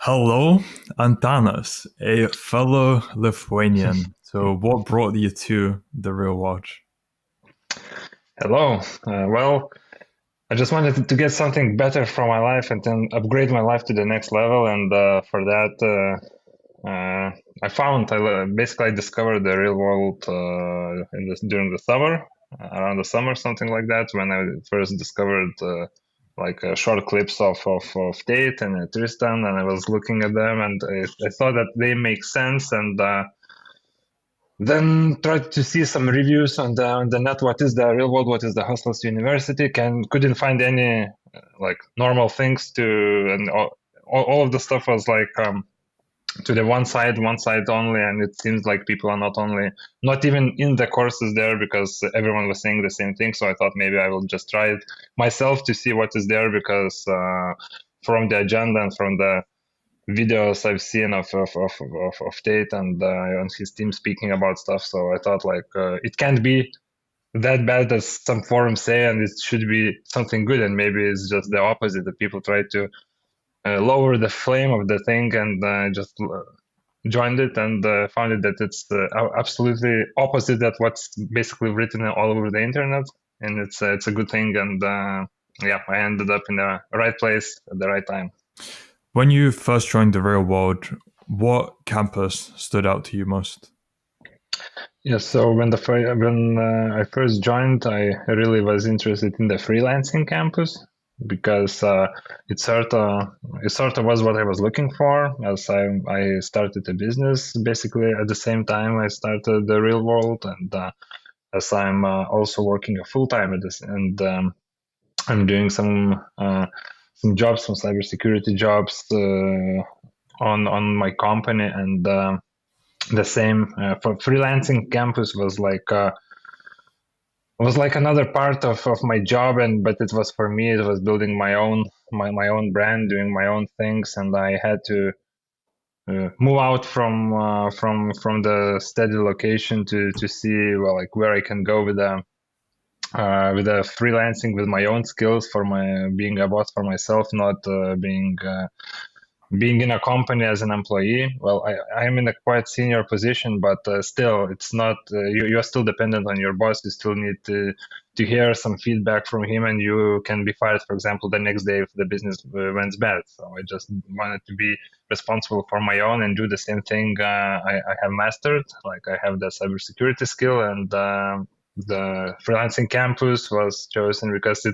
Hello, Antanas, a fellow Lithuanian. So, what brought you to the real world? Hello. Well, I just wanted to get something better from my life and then upgrade my life to the next level. And for that, I found basically I discovered the real world during the summer, around the summer, something like that, when I first discovered short clips of Tate and Tristan, and I was looking at them, and I thought that they make sense, and then tried to see some reviews on the net. What is the real world? What is the hostels university? Couldn't find any like normal things to, and all of the stuff was like to the one side only, and it seems like people are not even in the courses there because everyone was saying the same thing. So I thought maybe I will just try it myself to see what is there because from the agenda and from the videos I've seen of Tate and his team speaking about stuff. So I thought like it can't be that bad as some forums say, and it should be something good. And maybe it's just the opposite that people try to lower the flame of the thing and just joined it and found it that it's absolutely opposite that what's basically written all over the internet, and it's a good thing. And yeah, I ended up in the right place at the right time. When you first joined the real world, what campus stood out to you most? Yeah, so when I first joined, I really was interested in the freelancing campus because it sort of was what I was looking for. As I started a business basically at the same time I started the real world, and as I'm also working a full time at this, and I'm doing some jobs, some cybersecurity jobs on my company, and the same for freelancing campus was like another part of my job, and but it was for me, it was building my own brand, doing my own things, and I had to move out from the steady location to see, well, like where I can go with the freelancing with my own skills, for my being a boss for myself, not being in a company as an employee. Well, I am in a quite senior position, but still, it's not. You are still dependent on your boss. You still need to hear some feedback from him, and you can be fired, for example, the next day if the business went bad. So I just wanted to be responsible for my own and do the same thing I have mastered. Like I have the cybersecurity skill, and the freelancing campus was chosen because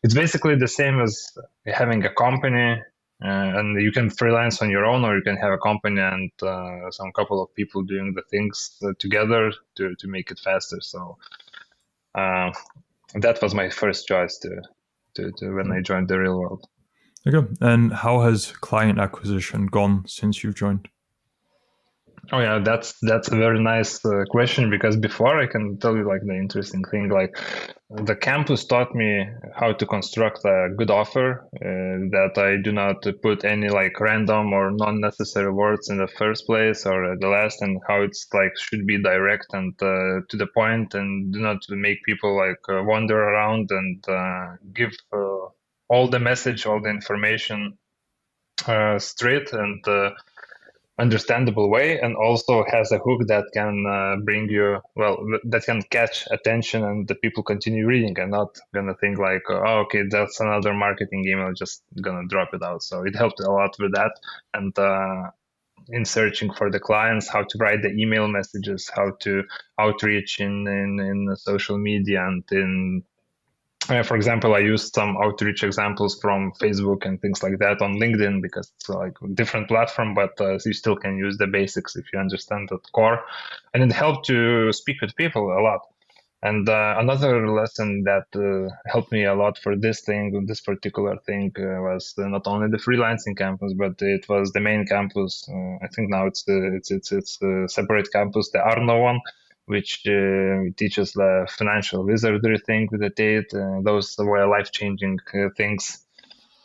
it's basically the same as having a company, and you can freelance on your own, or you can have a company and some couple of people doing the things together to make it faster. So uh, that was my first choice to when I joined the real world. Okay. And how has client acquisition gone since you've joined? Oh yeah, that's a very nice question, because before I can tell you like the interesting thing, like the campus taught me how to construct a good offer, that I do not put any like random or non-necessary words in the first place or at the last, and how it's like should be direct and to the point, and do not make people like wander around, and give all the message, all the information straight and understandable way, and also has a hook that can bring you, well, that can catch attention, and the people continue reading and not gonna think like, oh, okay, that's another marketing email, just gonna drop it out. So it helped a lot with that, and in searching for the clients, how to write the email messages, how to outreach in social media, and in for example, I used some outreach examples from Facebook and things like that on LinkedIn, because it's like a different platform, but you still can use the basics if you understand the core. And it helped to speak with people a lot. And another lesson that helped me a lot for this thing, this particular thing, was not only the freelancing campus, but it was the main campus. I think now it's a separate campus, the Arno one, which teaches the financial wizardry thing with the Tate. Those were life changing things,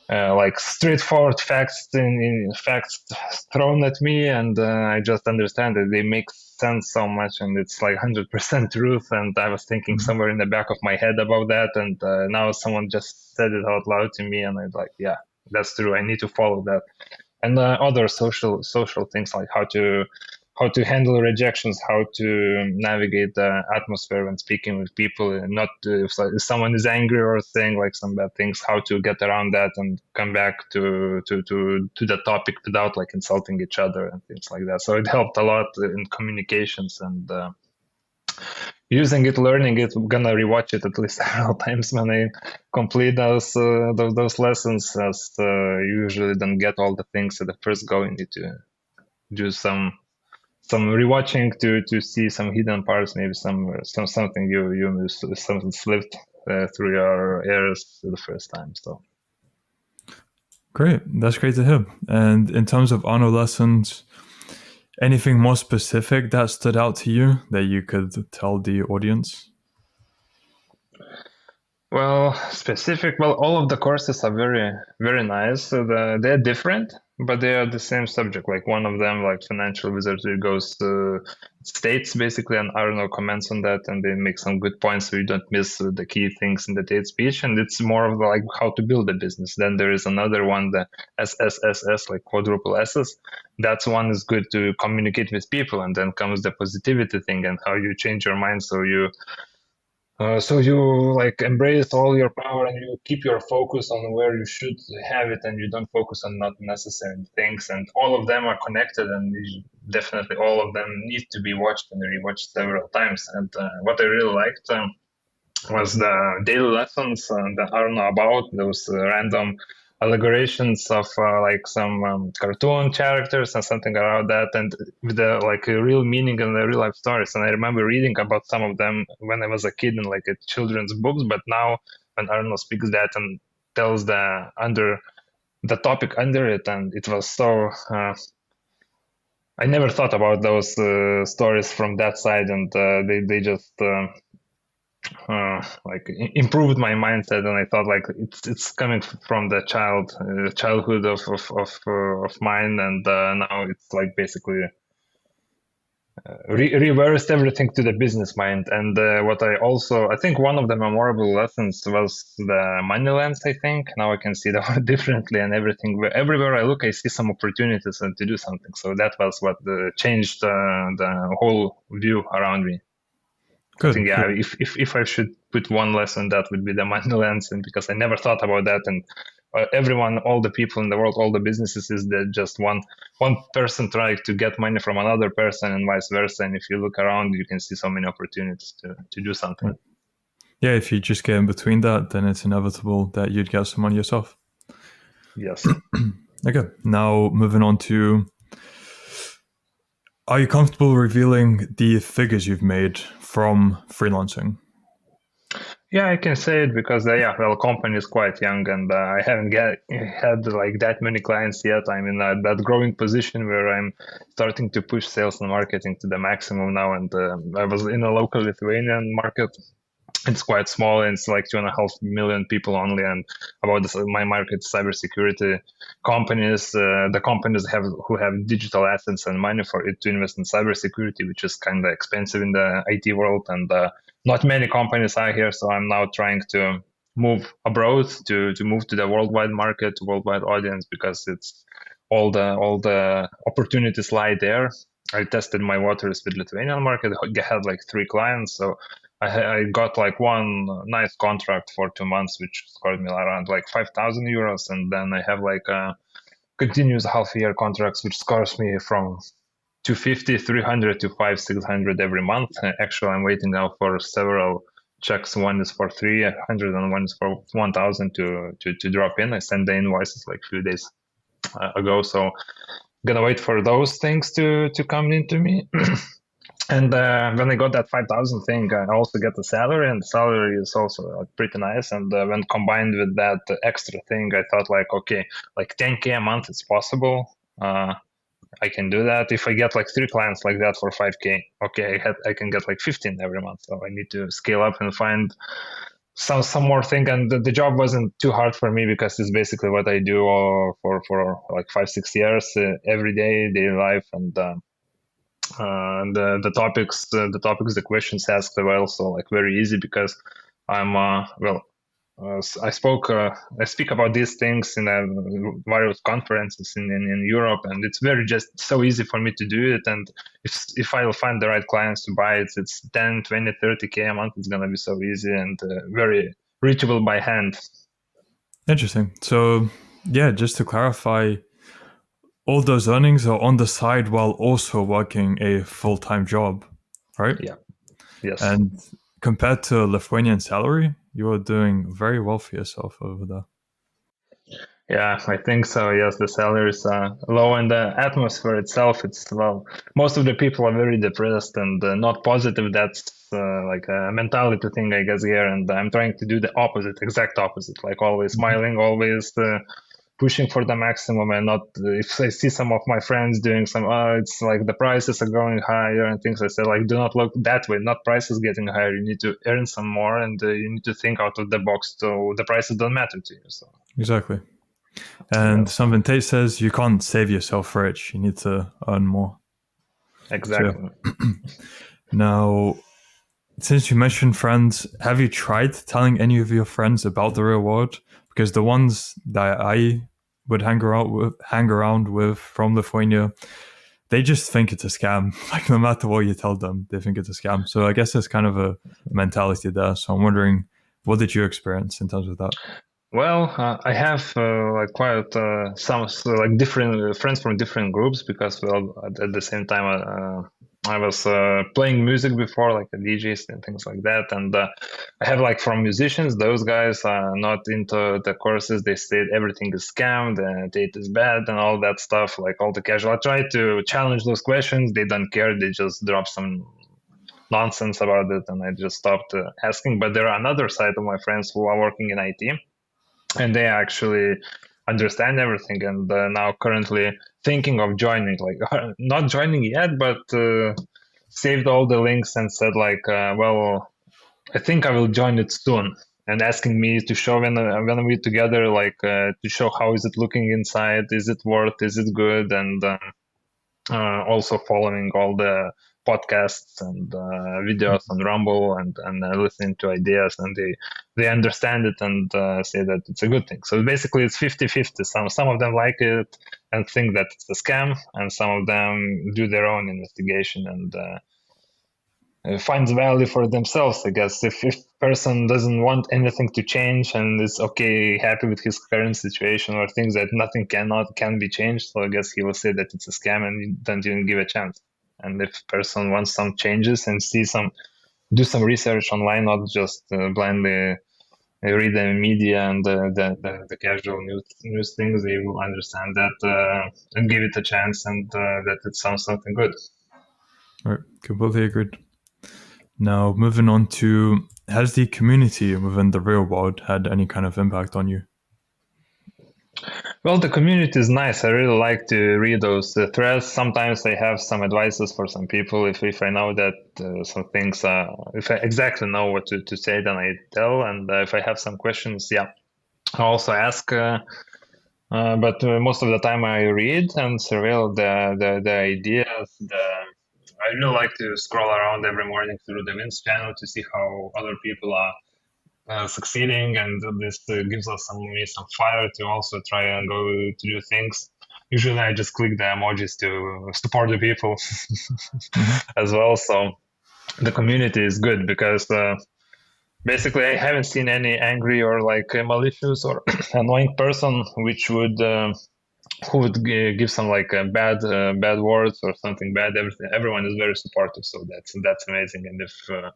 like straightforward facts in facts thrown at me, and I just understand that they make sense so much, and it's like 100% truth. And I was thinking Mhm. somewhere in the back of my head about that, and now someone just said it out loud to me, and I'm like, yeah, that's true. I need to follow that. and other social things like how to handle rejections, how to navigate the atmosphere when speaking with people, and not to, if someone is angry or saying like some bad things, how to get around that and come back to the topic without like insulting each other and things like that. So it helped a lot in communications, and using it, learning it. I'm gonna rewatch it at least several times when I complete those lessons, as you usually don't get all the things at the first go. You need to do some rewatching to see some hidden parts, maybe something you missed, something slipped through your ears the first time. So Great. That's great to hear. And in terms of Arno lessons, anything more specific that stood out to you that you could tell the audience? well, specific. Well, all of the courses are very nice. So they're different, but they are the same subject. Like one of them, like financial wizardry, goes to states basically, and Arno comments on that, and they make some good points so you don't miss the key things in the Tate speech. And it's more of like how to build a business. Then there is another one, the SSSS, like quadruple S's. That's one is good to communicate with people, and then comes the positivity thing and how you change your mind so you like embrace all your power and you keep your focus on where you should have it, and you don't focus on not necessary things. And all of them are connected, and definitely all of them need to be watched and rewatched several times. And what I really liked was the daily lessons that are not about those random allegorations of like some cartoon characters and something around that, and with the like a real meaning and the real life stories. And I remember reading about some of them when I was a kid in like a children's books, but now when Arno speaks that and tells the topic under it, and it was so I never thought about those stories from that side, and they just like improved my mindset. And I thought like it's coming from the childhood of mine, and now it's like basically reversed everything to the business mind. And what I think one of the memorable lessons was the money lens. I think now I can see the world differently, and everywhere I look I see some opportunities and to do something. So that was what changed the whole view around me. I Good. think yeah, if I should put one lesson, that would be the money lens, and because I never thought about that. And everyone, all the people in the world, all the businesses is that just one person trying to get money from another person and vice versa. And if you look around, you can see so many opportunities to do something. Right. Yeah, if you just get in between that, then it's inevitable that you'd get some money yourself. Yes. Okay, now moving on to, are you comfortable revealing the figures you've made from freelancing? Yeah, I can say it because company is quite young, and I haven't had like that many clients yet. I'm in that growing position where I'm starting to push sales and marketing to the maximum now. And I was in a local Lithuanian market. It's quite small, and it's like 2.5 million people only. And about my market, cybersecurity companies, the companies who have digital assets and money for it to invest in cybersecurity, which is kind of expensive in the IT world, and not many companies are here. So I'm now trying to move abroad to move to the worldwide market, worldwide audience, because it's all the opportunities lie there. I tested my waters with Lithuanian market. I had like 3 clients, so I got like one nice contract for 2 months, which scored me around like 5,000 euros, and then I have like a continuous half-year contracts, which scores me from 250, 300 to 5, 600 every month. Actually, I'm waiting now for several checks. One is for 300 and one is for 1,000 to drop in. I sent the invoices like a few days ago, so gonna wait for those things to come into me. And when I got that 5,000 thing, I also get the salary, and the salary is also pretty nice. And when combined with that extra thing, I thought like, okay, like 10K a month is possible. I can do that. If I get like 3 clients like that for 5K, okay, I can get like 15 every month. So I need to scale up and find some more thing. And the job wasn't too hard for me because it's basically what I do for like 5-6 years, every day, daily life. And the topics, the questions asked are also like very easy because I'm I speak about these things in various conferences in Europe, and it's very just so easy for me to do it. And if I'll find the right clients to buy it, it's 10, 20, 30K a month. It's going to be so easy and very reachable by hand. Interesting. So, yeah, just to clarify, all those earnings are on the side while also working a full-time job, right? Yeah. Yes. And compared to Lithuanian salary, you are doing very well for yourself over there. Yeah, I think so. Yes, the salaries are low, and the atmosphere itself, it's well, most of the people are very depressed and not positive. That's like a mentality thing, I guess, here. And I'm trying to do the opposite, exact opposite, like always smiling, always pushing for the maximum, and not if I see some of my friends doing some, it's like the prices are going higher and things. I say, like, do not look that way. Not prices getting higher. You need to earn some more, and you need to think out of the box. So the prices don't matter to you. So. Exactly. And Yes. something Tate says, you can't save yourself rich. You need to earn more. Exactly. So, now, since you mentioned friends, have you tried telling any of your friends about the real world? Because the ones that I would hang around with from Lithuania, they just think it's a scam. Like no matter what you tell them, they think it's a scam. So I guess there's kind of a mentality there. So I'm wondering, what did you experience in terms of that? Well, I have like quite some like different friends from different groups because well at the same time I was playing music before like the DJs and things like that, and I have like from musicians, those guys are not into the courses. They say everything is scammed and Tate is bad and all that stuff, like all the casual. I try to challenge those questions. They don't care. They just drop some nonsense about it, and I just stopped asking. But there are another side of my friends who are working in IT, and they actually understand everything, and now currently thinking of joining, like not joining yet, but saved all the links and said like, well, I think I will join it soon, and asking me to show when we together, like to show how is it looking inside, is it worth, is it good, and also following all the podcasts and videos on Rumble, and listening to ideas, and they understand it and say that it's a good thing. So basically it's 50-50. Some of them like it and think that it's a scam, and some of them do their own investigation and finds value for themselves. I guess if person doesn't want anything to change and is okay, happy with his current situation, or thinks that nothing can be changed, so I guess he will say that it's a scam and you don't even give a chance. And if person wants some changes and do some research online, not just blindly read the media and the casual news things, they will understand that and give it a chance, and that it sounds something good. All right, completely agreed. Now, moving on to, has the community within the real world had any kind of impact on you? Well, the community is nice. I really like to read those threads. Sometimes I have some advices for some people. If I know that some things, if I exactly know what to say, then I tell. And if I have some questions, yeah, I also ask. But most of the time I read and surveil the ideas. I really like to scroll around every morning through the Vince channel to see how other people are succeeding, and this gives us some fire to also try and go to do things. Usually I just click the emojis to support the people Mm-hmm. as well. So the community is good because basically I haven't seen any angry or like malicious or annoying person which would who would give some like bad words or something bad. Everyone is very supportive, so that's amazing. And if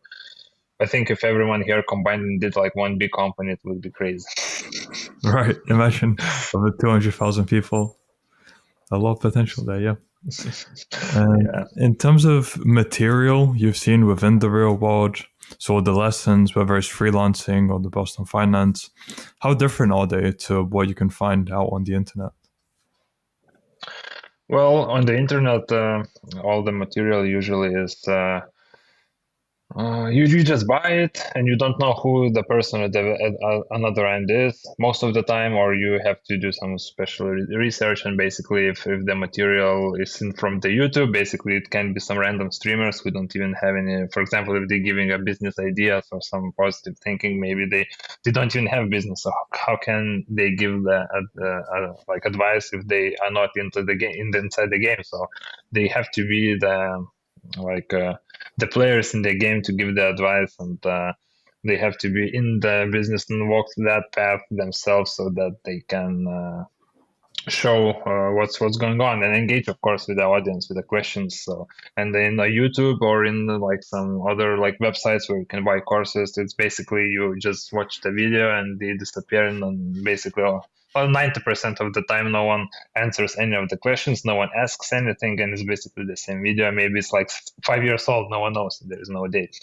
I think if everyone here combined and did like one big company, it would be crazy. Right. Imagine over 200,000 people. A lot of potential there, yeah. And Yeah. in terms of material you've seen within the real world, so the lessons, whether it's freelancing or the Boston Finance, how different are they to what you can find out on the internet? Well, on the internet, all the material usually is You just buy it and you don't know who the person at another end is most of the time, or you have to do some special research. And basically, if the material is from the YouTube, basically it can be some random streamers who don't even have any. For example, if they're giving a business ideas or some positive thinking, maybe they don't even have business. So how can they give the like advice if they are not into the game, inside the game? So they have to be like. The players in the game to give the advice, and they have to be in the business and walk that path themselves so that they can show what's going on and engage, of course, with the audience with the questions. So, and in YouTube or in like some other like websites where you can buy courses, it's basically you just watch the video and they disappear, and then basically well, 90% of the time no one answers any of the questions, no one asks anything, and it's basically the same video. Maybe it's like 5 years old, no one knows, there is no date.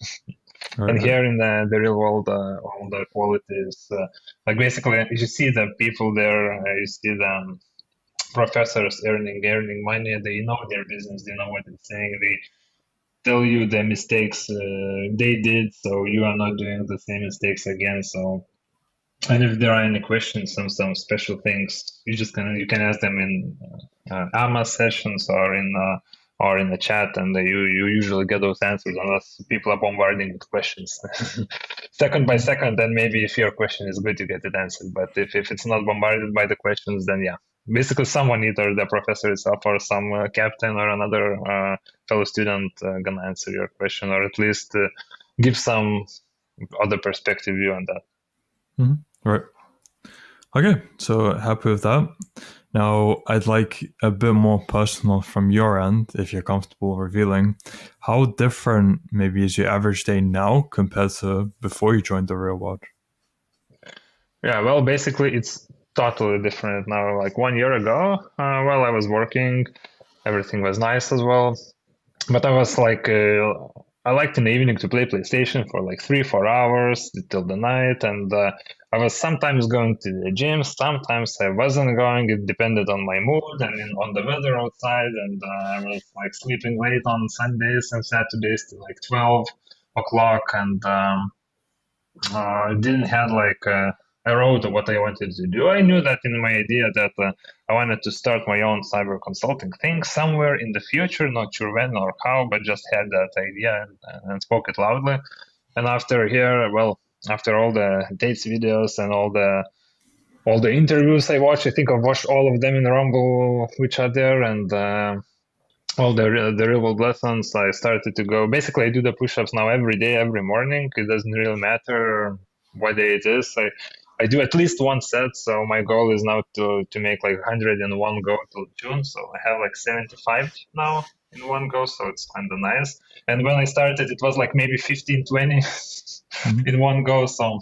Right, And right. here in the real world, all the quality is like basically you see the people there, you see them professors earning money. They know their business, they know what it's saying, they tell you the mistakes they did, so you are not doing the same mistakes again. So, and if there are any questions, some special things, you can ask them in AMA sessions or in the chat, and you usually get those answers unless people are bombarding with questions second by second. Then maybe if your question is good, you get it answered. But if it's not bombarded by the questions, then yeah, basically someone, either the professor itself or some captain or another fellow student, gonna answer your question, or at least give some other perspective view on that. Right. Okay, so happy with that. Now, I'd like a bit more personal from your end, if you're comfortable revealing. How different maybe is your average day now compared to before you joined the real world? Yeah, well, basically, it's totally different now. Like 1 year ago, while I was working, everything was nice as well. But I was like, I liked in the evening to play PlayStation for like 3, 4 hours till the night. And I was sometimes going to the gym, sometimes I wasn't going. It depended on my mood and on the weather outside. And I was like sleeping late on Sundays and Saturdays to like 12 o'clock. And didn't have like a road of what I wanted to do. I knew that in my idea that I wanted to start my own cyber consulting thing somewhere in the future, not sure when or how, but just had that idea and spoke it loudly. And after here, well, after all the dates videos and all the interviews I watched, I think I've watched all of them in Rumble, which are there, and all the real world lessons. I started to go. Basically, I do the push-ups now every day, every morning. It doesn't really matter what day it is. I do at least one set. So my goal is now to make like 101 go till June. So I have like 75 now in one go. So it's kind of nice. And when I started, it was like maybe 15, 20 Mhm. in one go. So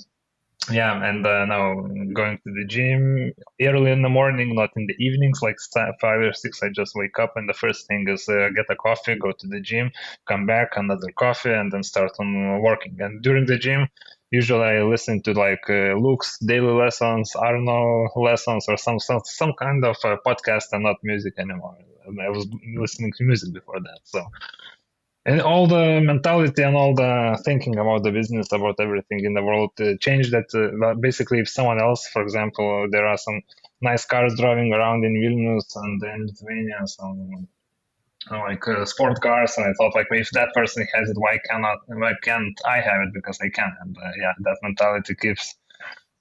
yeah, and now going to the gym early in the morning, not in the evenings, like 5 or 6. I just wake up, and the first thing is get a coffee, go to the gym, come back, another coffee, and then start on working. And during the gym, usually I listen to like Luke's daily lessons, Arno lessons, or some kind of podcast, and not music anymore. I was listening to music before that, so and all the mentality and all the thinking about the business, about everything in the world changed. That basically, if someone else, for example, there are some nice cars driving around in Vilnius and in Lithuania, some like sport cars, and I thought like, if that person has it, why can't I have it? Because I can. And yeah, that mentality keeps.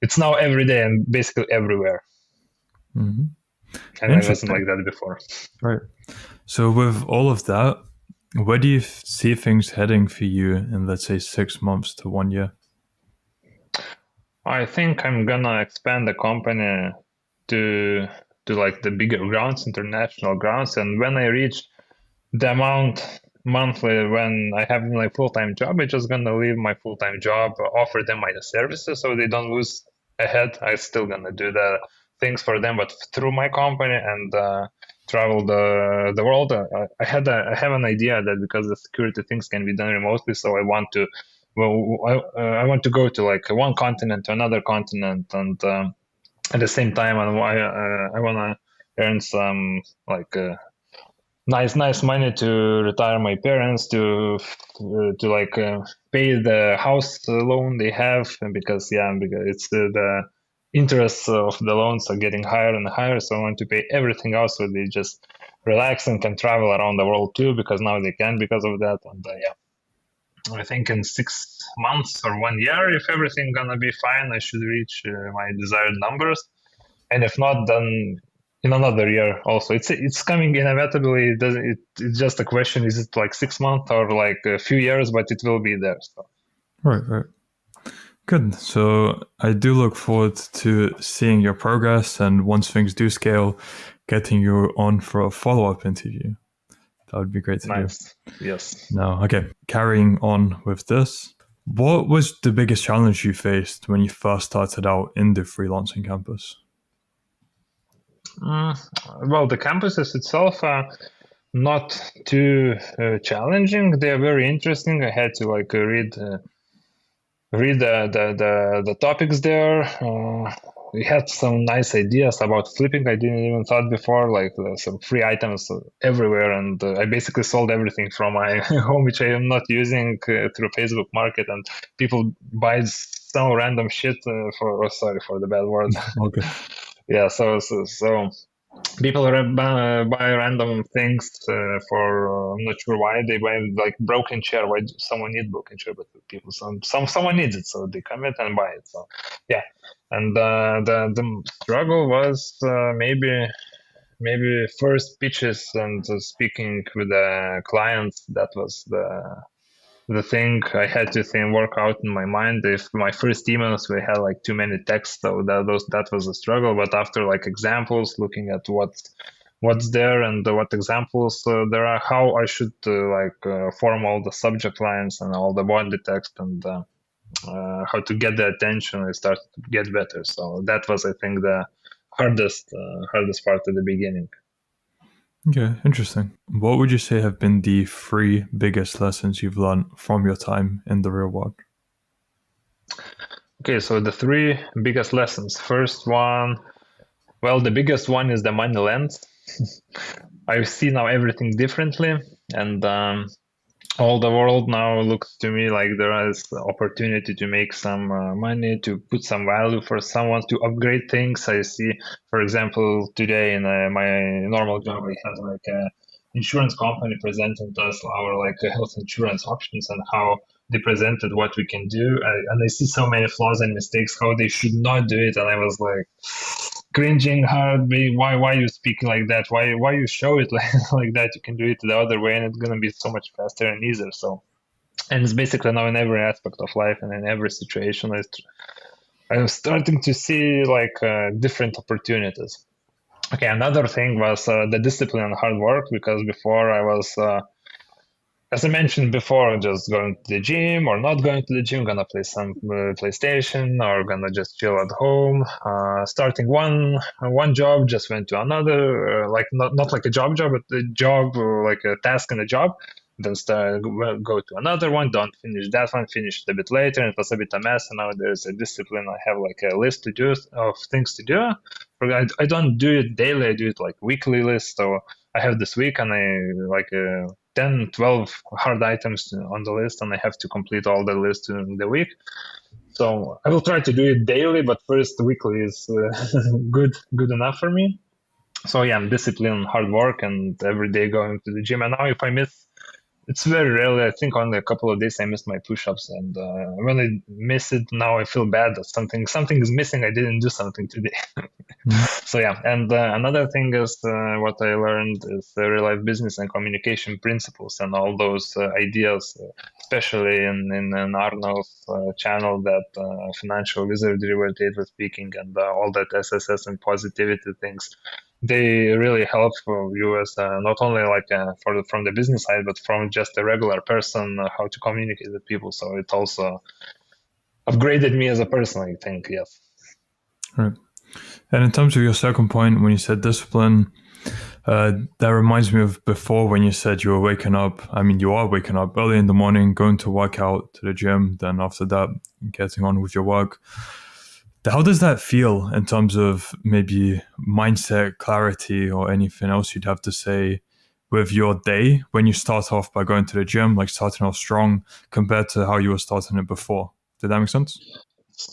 It's now every day and basically everywhere, Mhm. and I wasn't Interesting. like that before. Right. So, with all of that, where do you see things heading for you in, let's say, 6 months to 1 year? I think I'm gonna expand the company to like the bigger grounds, international grounds, and when I reach the amount monthly when I have my full-time job, I'm just gonna leave my full-time job, offer them my services so they don't lose a head. I still gonna do the things for them, but through my company, and travel the world. I have an idea that because the security things can be done remotely, so I want to. Well, I want to go to like one continent to another continent, and at the same time, I want to earn some like nice money to retire my parents, to like pay the house loan they have, and because it's the interests of the loans are getting higher and higher, so I want to pay everything else so they just relax and can travel around the world too, because now they can because of that. And I think in 6 months or 1 year, if everything gonna be fine, I should reach my desired numbers. And if not, then in another year also. It's coming inevitably. It's just a question: is it like 6 months or like a few years? But it will be there. So. Right. Good. So I do look forward to seeing your progress, and once things do scale, getting you on for a follow-up interview. That would be great to do. Nice. Yes. Now, okay, carrying on with this. What was the biggest challenge you faced when you first started out in the freelancing campus? Well, the campuses itself are not too challenging. They are very interesting. I had to like read the topics there. We had some nice ideas about flipping. I didn't even thought before, like some free items everywhere, and I basically sold everything from my home, which I am not using through Facebook Market, and people buy some random shit for. Oh, sorry for the bad word. Okay. Yeah, so people buy random things for I'm not sure why they buy like broken chair. Why someone need broken chair? But people someone needs it, so they come in and buy it. So yeah, and the struggle was maybe first pitches and speaking with the clients. That was the thing I had to work out in my mind. If my first emails we had like too many texts, so that was a struggle. But after like examples, looking at what's there and what examples there are, how I should form all the subject lines and all the body text, and how to get the attention, I started to get better. So that was, I think, the hardest part at the beginning. Okay, interesting. What would you say have been the 3 biggest lessons you've learned from your time in the real world? Okay, so the 3 biggest lessons. First one, well, the biggest one is the money lens. I see now everything differently, and all the world now looks to me like there is opportunity to make some money, to put some value for someone, to upgrade things. I see, for example, today in my normal job, I had like a insurance company presenting to us our like health insurance options and how they presented what we can do. And I see so many flaws and mistakes, how they should not do it. And I was like cringing hard. Why you speak like that? Why you show it like that? You can do it the other way, and it's gonna be so much faster and easier. So, and it's basically now in every aspect of life and in every situation, I'm starting to see like different opportunities. Okay, another thing was the discipline and hard work, because before I was as I mentioned before, just going to the gym or not going to the gym, gonna play some PlayStation or gonna just chill at home. Starting one job, just went to another, like not like a job, but a job like a task in a job. Then go to another one, don't finish that one, finish it a bit later. And it was a bit a mess. And now there's a discipline. I have like a list to do of things to do. I don't do it daily. I do it like weekly list. So I have this week, and I like 10, 12 hard items on the list, and I have to complete all the list in the week. So I will try to do it daily, but first weekly is good enough for me. So yeah, I'm disciplined, hard work, and every day going to the gym. And now if I miss, it's very rarely. I think only a couple of days I missed my push-ups, and when I miss it, now I feel bad that something is missing. I didn't do something today. So yeah, and another thing is what I learned is real life business and communication principles and all those ideas, especially in Arno's channel, that financial wizardry where Tate was speaking, and all that SSS and positivity things. They really help you as not only like from the business side, but from just a regular person, how to communicate with people. So it also upgraded me as a person, I think. Yes. Right. And in terms of your second point, when you said discipline, that reminds me of before when you said you were waking up. I mean, you are waking up early in the morning, going to work out to the gym, then after that, getting on with your work. How does that feel in terms of maybe mindset, clarity, or anything else you'd have to say with your day when you start off by going to the gym, like starting off strong compared to how you were starting it before? Did that make sense?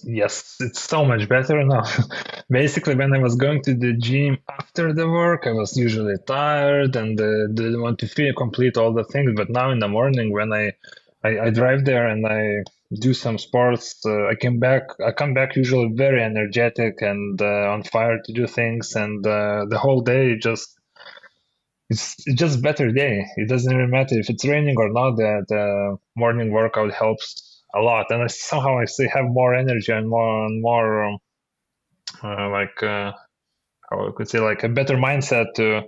Yes, it's so much better now. Basically, when I was going to the gym after the work, I was usually tired and didn't want to feel complete all the things. But now in the morning, when I drive there and I do some sports, I come back usually very energetic and on fire to do things, and the whole day it's just better day. It doesn't really matter if it's raining or not. The morning workout helps a lot, and somehow I still have more energy and more like how I could say like a better mindset to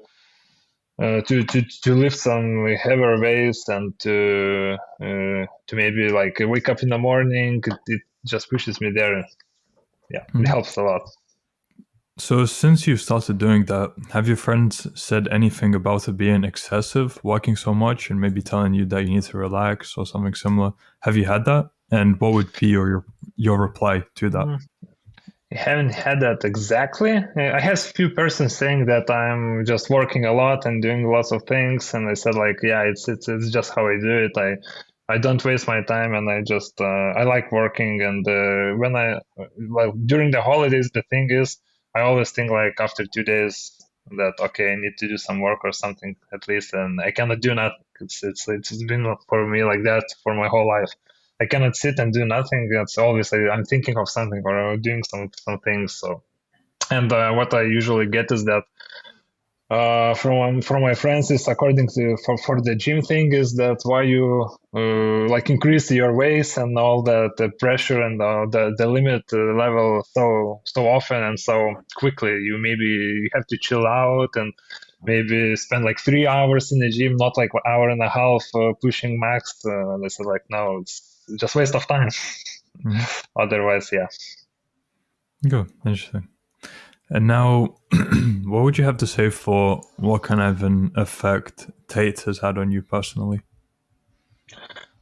lift some heavier weights and to maybe like wake up in the morning. It just pushes me there. Yeah, it Mhm. helps a lot. So since you started doing that, have your friends said anything about it being excessive, walking so much, and maybe telling you that you need to relax or something similar? Have you had that? And what would be your reply to that? Mm. I haven't had that exactly. I had a few persons saying that I'm just working a lot and doing lots of things, and I said like, yeah, it's just how I do it. I don't waste my time, and I just I like working. And when I like during the holidays, the thing is, I always think like after 2 days that okay, I need to do some work or something at least, and I cannot do nothing. It's been for me like that for my whole life. I cannot sit and do nothing. It's always like I'm thinking of something or doing some things. So, and what I usually get is that from my friends is according to for the gym thing is that why you like increase your weights and all the pressure and the limit level so often and so quickly. You have to chill out and maybe spend like 3 hours in the gym, not like an hour and a half pushing max. This is like no, it's just waste of time. Mhm. Otherwise, yeah. Good, interesting. And now, what would you have to say for what kind of an effect Tate has had on you personally?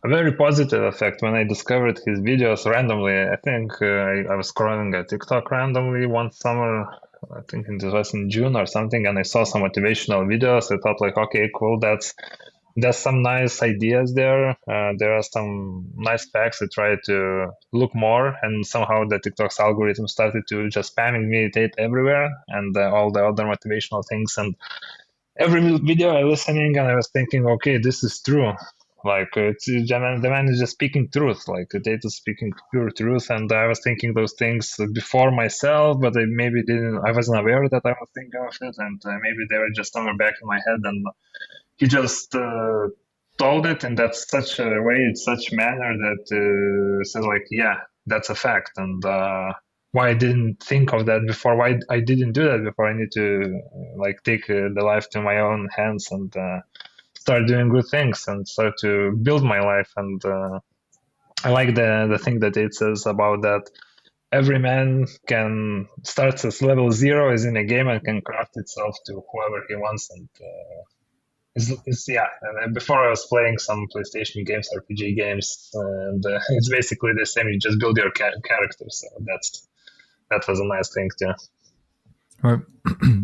A very positive effect when I discovered his videos randomly. I think I was scrolling at TikTok randomly one summer. I think it was in June or something, and I saw some motivational videos. I thought like, okay, cool. There's some nice ideas there. There are some nice facts. I tried to look more, and somehow the TikTok's algorithm started to just spamming me Tate everywhere, and all the other motivational things. And every video I listening, and I was thinking, okay, this is true. Like the man is just speaking truth. Like the data is speaking pure truth, and I was thinking those things before myself, but I maybe didn't. I wasn't aware that I was thinking of it, and maybe they were just somewhere back in my head. And he just told it in that such a way, in such manner that says like, yeah, that's a fact, and why I didn't think of that before, why I didn't do that before. I need to like take the life to my own hands and start doing good things and start to build my life. And I like the thing that it says about that every man can start as level zero is in a game and can craft itself to whoever he wants. And it's yeah. And before I was playing some PlayStation games, RPG games, and it's basically the same. You just build your character. So that was a nice thing too. Right.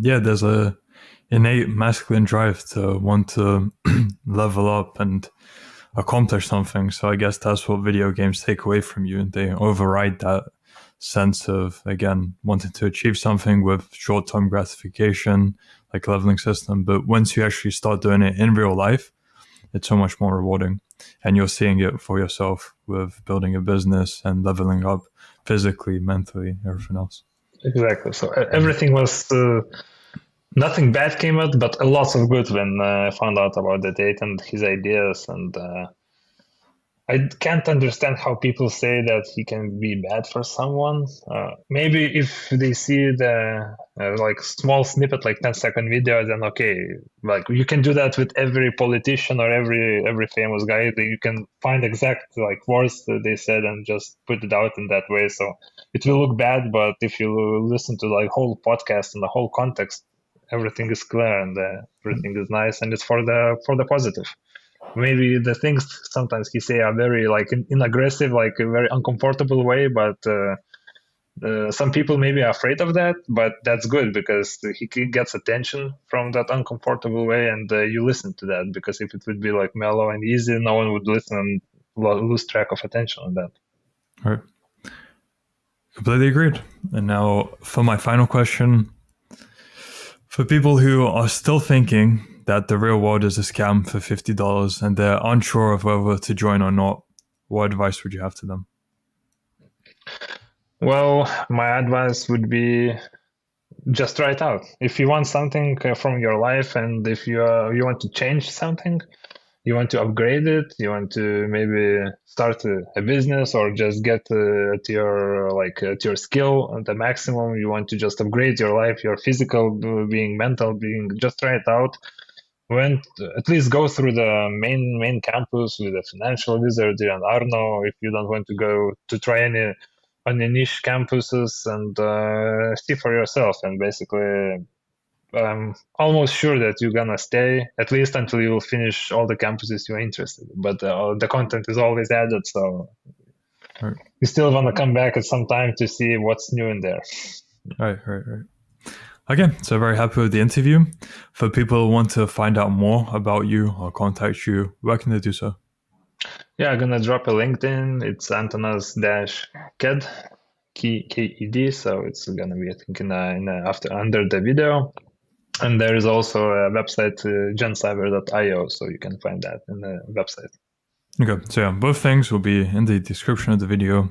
Yeah, there's a innate masculine drive to want to level up and accomplish something. So I guess that's what video games take away from you, and they override that sense of again wanting to achieve something with short-term gratification, like leveling system. But once you actually start doing it in real life, it's so much more rewarding, and you're seeing it for yourself with building a business and leveling up physically, mentally, everything else. Exactly. So everything was nothing bad came out, but a lot of good when I found out about the date and his ideas. And I can't understand how people say that he can be bad for someone. Maybe if they see the like small snippet, like 10-second video, then okay, like you can do that with every politician or every famous guy. That you can find exact like words that they said and just put it out in that way. So it will look bad, but if you listen to like whole podcast and the whole context, everything is clear and everything is nice, and it's for the positive. Maybe the things sometimes he say are very like in aggressive, like a very uncomfortable way, but Some people maybe are afraid of that, but that's good because he gets attention from that uncomfortable way, and you listen to that. Because if it would be like mellow and easy, no one would listen and lose track of attention on that. Right. Completely agreed. And now for my final question. For people who are still thinking that the real world is a scam for $50 and they're unsure of whether to join or not, what advice would you have to them? Well, my advice would be just try it out. If you want something from your life, and if you want to change something, you want to upgrade it, you want to maybe start a business or just get at your skill at the maximum, you want to just upgrade your life, your physical being, mental being, just try it out. Went at least go through the main campus with the financial wizard and Arno if you don't want to go to try any on the niche campuses, and see for yourself. And basically, I'm almost sure that you're gonna stay at least until you finish all the campuses you're interested in. But the content is always added, so Right. you still want to come back at some time to see what's new in there. Right. Okay, so very happy with the interview. For people who want to find out more about you or contact you, where can they do so? Yeah, I'm gonna drop a LinkedIn. It's Antanas dash Ked, KED. So it's gonna be, I think, after under the video. And there is also a website, gencyber.io, so you can find that in the website. Okay, so yeah, both things will be in the description of the video.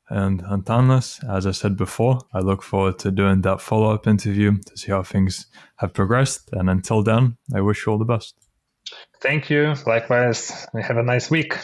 And Antanas, as I said before, I look forward to doing that follow-up interview to see how things have progressed. And until then, I wish you all the best. Thank you. Likewise. Have a nice week.